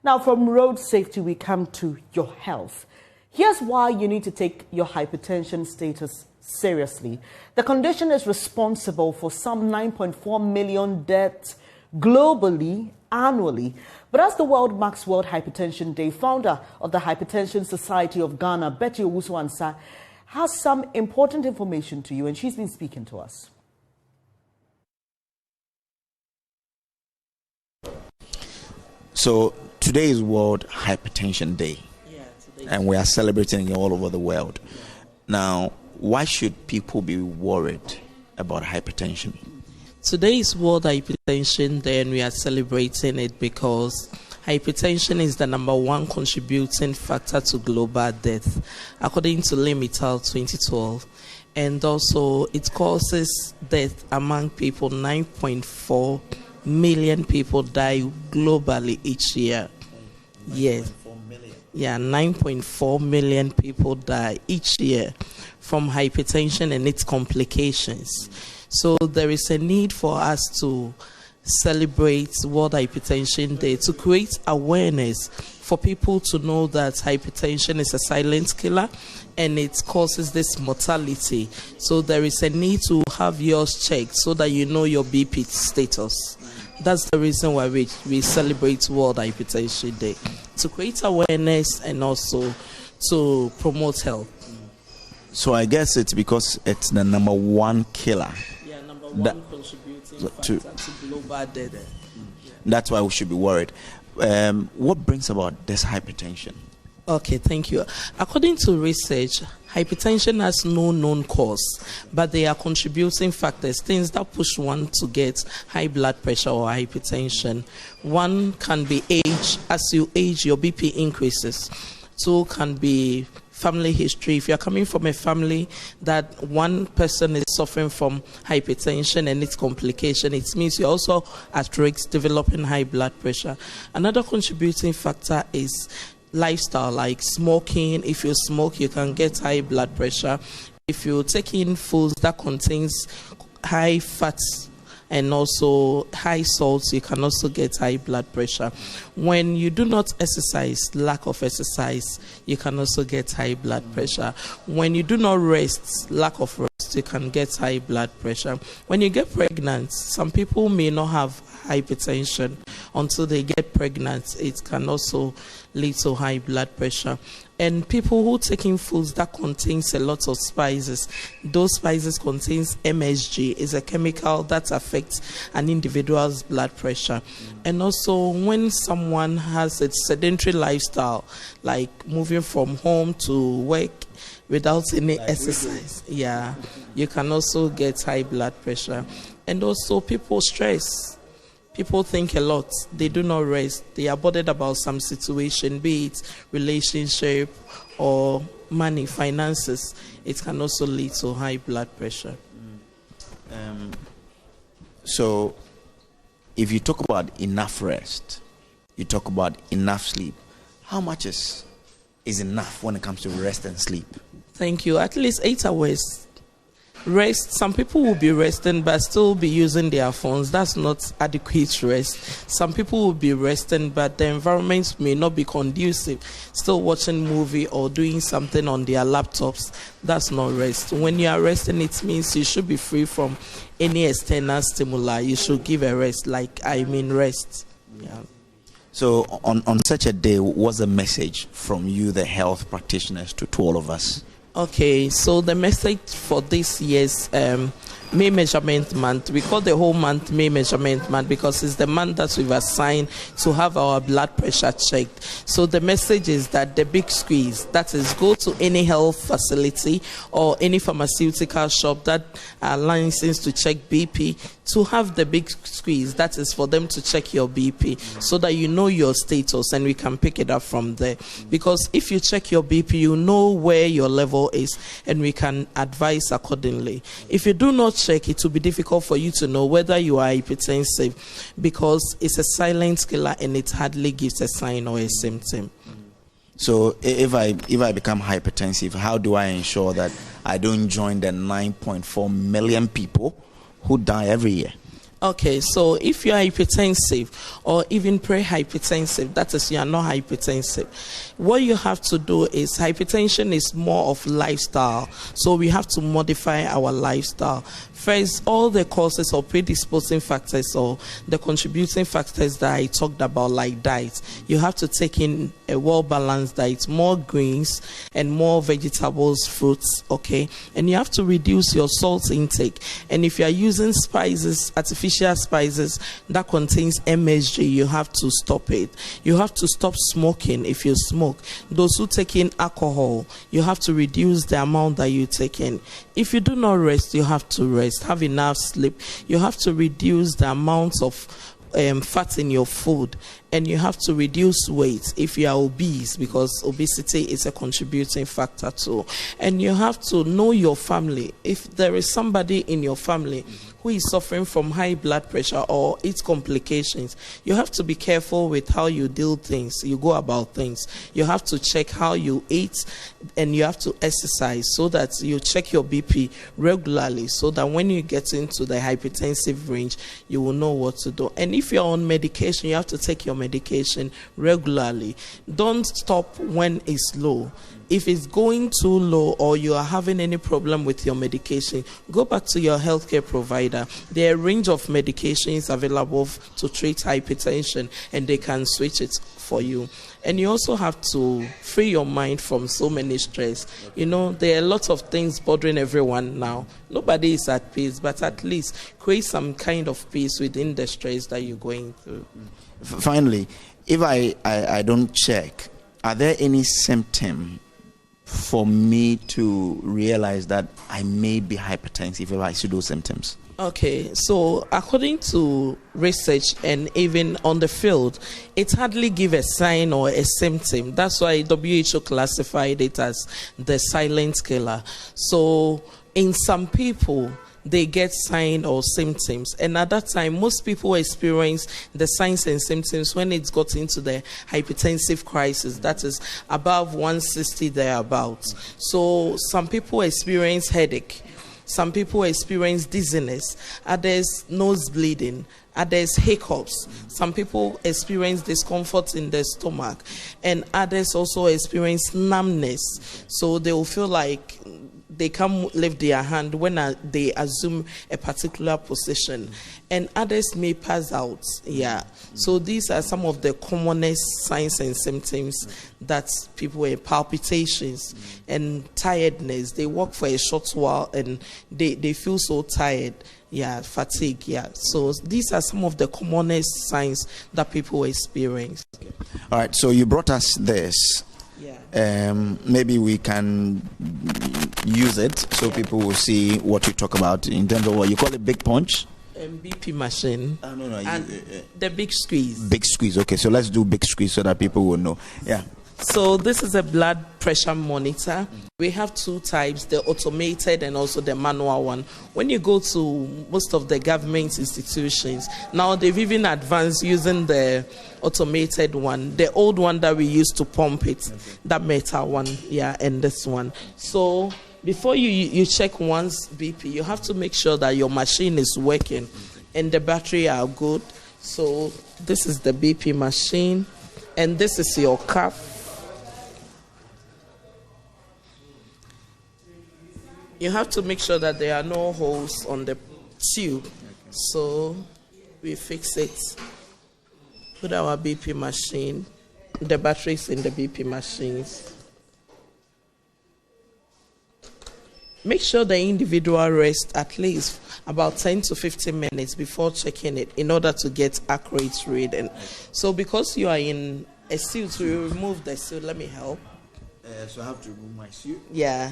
Now, from road safety, we come to your health. Here's why you need to take your hypertension status seriously. The condition is responsible for some 9.4 million deaths globally annually. But as the world marks World Hypertension Day, founder of the Hypertension Society of Ghana, Betty Owusu-Ansah, has some important information to you, and she's been speaking to us. So today is World Hypertension Day, and we are celebrating it all over the world. Now, why should people be worried about hypertension? Today is World Hypertension Day, and we are celebrating it because hypertension is the #1 contributing factor to global death, according to Limital 2012. And also, it causes death among people. 9.4 million people die globally each year. Yes. Yeah, 9.4 million people die each year from hypertension and its complications. So there is a need for us to celebrate World Hypertension Day to create awareness for people to know that hypertension is a silent killer and it causes this mortality. So there is a need to have yours checked so that you know your BP status. That's the reason why we celebrate World Hypertension Day, to create awareness and also to promote health. So I guess it's because it's the #1 killer. Yeah, #1 contributing factor to global death. That's why we should be worried. What brings about this hypertension? Okay, thank you. According to research, hypertension has no known cause, but they are contributing factors, things that push one to get high blood pressure or hypertension. One can be age. As you age, your BP increases. Two can be family history. If you're coming from a family that one person is suffering from hypertension and its complication, it means you're also at risk developing high blood pressure. Another contributing factor is lifestyle, like smoking. If you smoke, you can get high blood pressure. If you take in foods that contains high fats and also high salts, you can also get high blood pressure. When you do not exercise, lack of exercise, you can also get high blood pressure. When you do not rest, lack of rest, you can get high blood pressure. When you get pregnant, some people may not have hypertension until they get pregnant. It can also lead to high blood pressure. And people who taking foods that contains a lot of spices, those spices contains MSG, is a chemical that affects an individual's blood pressure. And also when someone has a sedentary lifestyle, like moving from home to work without any exercise, yeah, you can also get high blood pressure. And also people stress. People think a lot. They do not rest. They are bothered about some situation, be it relationship or money, finances. It can also lead to high blood pressure. So if you talk about enough rest, you talk about enough sleep, how much is enough when it comes to rest and sleep? Thank you. At least 8 hours. Rest. Some people will be resting but still be using their phones. That's not adequate rest. Some people will be resting but the environment may not be conducive, still watching movie or doing something on their laptops. That's not rest. When you are resting, it means you should be free from any external stimuli. You should give a rest, rest. Yeah. So on such a day, what's the message from you, the health practitioners, to all of us? Okay, so the message for this year's May Measurement Month, we call the whole month May Measurement Month because it's the month that we've assigned to have our blood pressure checked. So the message is that the big squeeze, that is, go to any health facility or any pharmaceutical shop that are licensed to check BP to have the big squeeze, that is for them to check your BP so that you know your status and we can pick it up from there. Because if you check your BP, you know where your level is and we can advise accordingly. If you do not check, it will be difficult for you to know whether you are hypertensive because it's a silent killer and it hardly gives a sign or a symptom. So if I become hypertensive, how do I ensure that I don't join the 9.4 million people who die every year? Okay, so if you are hypertensive or even pre-hypertensive, that is, you are not hypertensive, what you have to do is, hypertension is more of lifestyle, so we have to modify our lifestyle. First, all the causes or predisposing factors or the contributing factors that I talked about, like diet, you have to take in a well-balanced diet, more greens and more vegetables, fruits, okay? And you have to reduce your salt intake. And if you are using spices, artificial spices that contains MSG, you have to stop it. You have to stop smoking if you smoke. Those who take in alcohol, you have to reduce the amount that you take in. If you do not rest, you have to rest. Have enough sleep. You have to reduce the amount of fat in your food, and you have to reduce weight if you are obese, because obesity is a contributing factor too. And you have to know your family. If there is somebody in your family who is suffering from high blood pressure or its complications, you have to be careful with how you deal things, you go about things. You have to check how you eat, and you have to exercise, so that you check your BP regularly, so that when you get into the hypertensive range, you will know what to do. And if you're on medication, you have to take your medication regularly. Don't stop when it's low. If it's going too low or you are having any problem with your medication, go back to your healthcare provider. There are a range of medications available to treat hypertension, and they can switch it for you. And you also have to free your mind from so many stress. You know, there are lots of things bothering everyone now. Nobody is at peace, but at least create some kind of peace within the stress that you're going through. Finally, if I don't check, are there any symptoms for me to realize that I may be hypertensive if I see those symptoms? Okay, so according to research and even on the field, it hardly gives a sign or a symptom. That's why WHO classified it as the silent killer. So in some people, they get signs or symptoms, and at that time most people experience the signs and symptoms when it's got into the hypertensive crisis, that is above 160 thereabouts. So some people experience headache, some people experience dizziness, others nose bleeding, others hiccups, some people experience discomfort in their stomach, and others also experience numbness. So they will feel like they can't lift their hand when they assume a particular position, and others may pass out. Yeah. So these are some of the commonest signs and symptoms that people have. Palpitations and tiredness. They walk for a short while and they feel so tired. Yeah, fatigue. Yeah. So these are some of the commonest signs that people experience. All right. So you brought us this. Maybe we can use it so people will see what you talk about in terms of what you call it, big punch. BP machine. No. And the big squeeze. Big squeeze. Okay, so let's do big squeeze so that people will know. Yeah. So this is a blood pressure monitor. We have two types, the automated and also the manual one. When you go to most of the government institutions, now they've even advanced using the automated one. The old one that we used to pump it, that metal one, yeah, and this one. So before you check one's BP, you have to make sure that your machine is working and the battery are good. So this is the BP machine, and this is your cuff. You have to make sure that there are no holes on the tube. So we fix it. Put our BP machine, the batteries in the BP machines. Make sure the individual rests at least about 10 to 15 minutes before checking it in order to get accurate reading. So because you are in a suit, we remove the suit. Let me help. So I have to remove my suit? Yeah.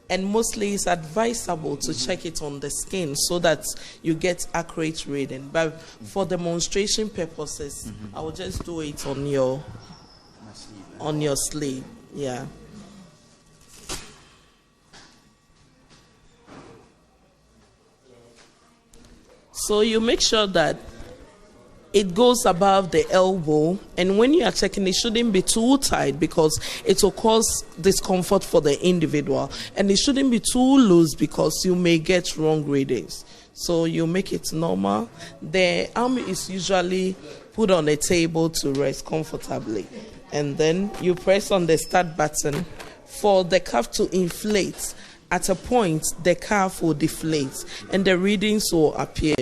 And mostly it's advisable to check it on the skin so that you get accurate reading. But for demonstration purposes, I will just do it on your sleeve. Yeah. So you make sure that it goes above the elbow, and when you are checking, it shouldn't be too tight because it will cause discomfort for the individual, and it shouldn't be too loose because you may get wrong readings. So you make it normal. The arm is usually put on a table to rest comfortably. And then you press on the start button for the cuff to inflate. At a point, the cuff will deflate and the readings will appear.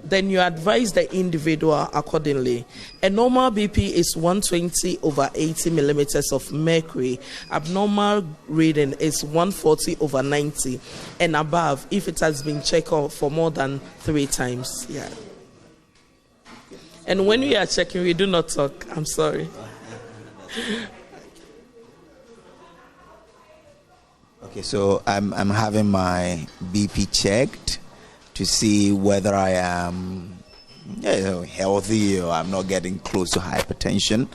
Then you advise the individual accordingly. A normal BP is 120 over 80 millimeters of mercury. Abnormal reading is 140 over 90 and above if it has been checked for more than 3 times. Yeah. And when we are checking, we do not talk. I'm sorry. Okay, so I'm having my BP checked to see whether I am healthy or I'm not getting close to hypertension.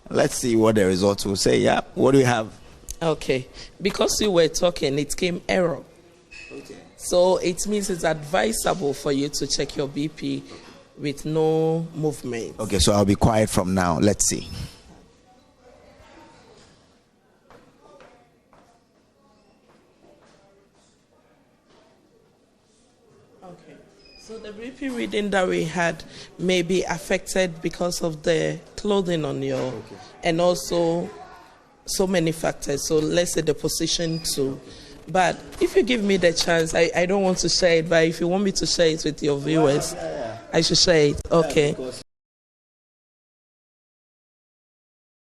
Let's see what the results will say. Yeah, what do we have? Okay, because you were talking, it came error. Okay. So it means it's advisable for you to check your BP with no movement. Okay, so I'll be quiet from now. Let's see. Okay, so the BP reading that we had may be affected because of the clothing on your, and also so many factors. So let's say the position too. But if you give me the chance, I don't want to share it, but if you want me to share it with your viewers, I should share it. Okay.